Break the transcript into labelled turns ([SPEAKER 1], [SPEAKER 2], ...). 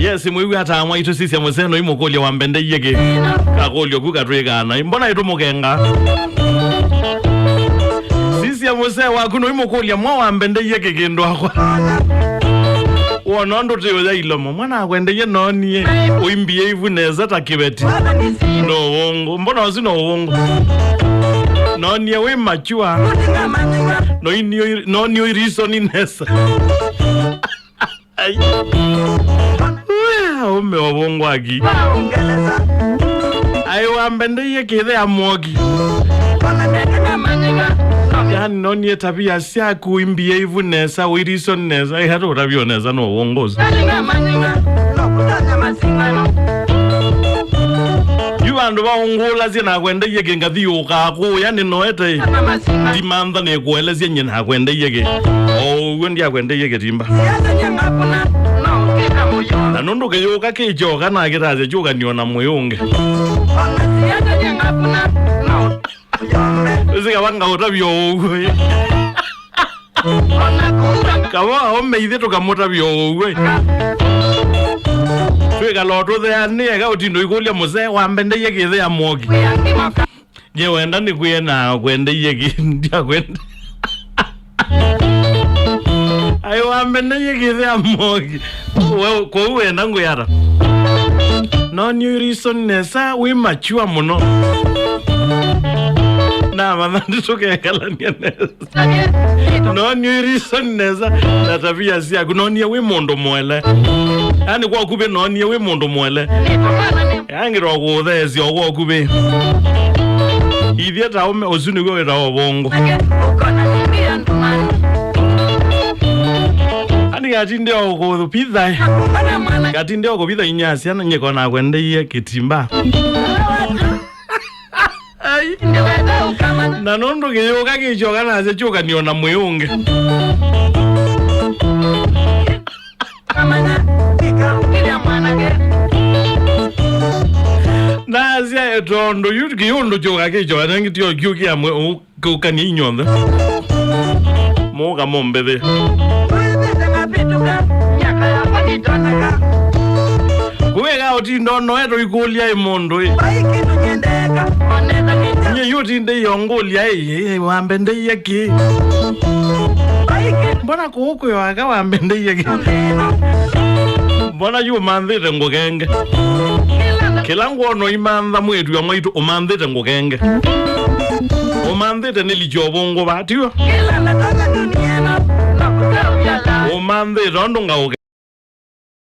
[SPEAKER 1] Yes, mwiwi hata amwa ito sisi ya mweseno imo koli ya Wambendeîye Kî. Kakoli ya kuka tuwekana. Mbona ito mukenga? Sisi ya mweseno wakuno imo koli ya mwa Wambendeîye Kî kendo wako. Wanondo tiyo ya ilomo. Mwana Wambendeîye noniye. Uimbiye ivu neza takibeti. No wongo. Mbona wasino wongo? Noniye we machua. Noniyo iriso ni nesa. Ume wabongo aki. Ayo Wambendeîye Kî the amogi. Yani noniye tabia siya kuimbie ivu nesa, uiriso nesa. Hato tabio nesa no wongozi. Yubandu baungula zina Wambendeîye Kî ngathi yukaku. Yani noete dimanda ne kuele zenye na Wambendeîye Kî. Wendi ya Wambendeîye Kî timba. Na nondo ke yoka ke joka na kiraze joka niona moyonge. Usika wanga otabyo. Kawa ome ide to kamota byo. Tweka loto the ane ga utindo ikolia mose Wambendeîye Kî the amogi. Je wenda ni kuyena Wambendeîye Kî ndia kwenda. Ayo Wambendeîye Kî the amogi. Kwa uwe nangu yara. Noniyo reason nesa we machua muno. Na manandi toke kalania nesa. Noniyo reason nesa na tabia siya kunoniyo we mondo mwele. Yani kwa kube noniyo we mondo mwele. Yani rogo dhezi ogo kube. Idhieta ome ozuni kwe rao bongo. Gatinde ogo pizza. Gatinde ogo pizza inyasi ana nyeko na Wambendeîye Kî timba. Na nondo ke yoka ke joka na se joka niona moyonge. Na azia etondo yuki yondo joka ke joka nangi tiyo yuki ya mwe kukani inyonda. Moga mombede. Kuweka oti ndono eto ikulia imondo nye yuti nde yongolia Wambendeîye Kî. Mbona kuhuku waka Wambendeîye Kî. Mbona yu mandhite ngukenge. Kila ngono imandha mwetu ya mwaitu umandhite ngukenge. Umandhite nilijobongo batiyo. Umandhite ondo nga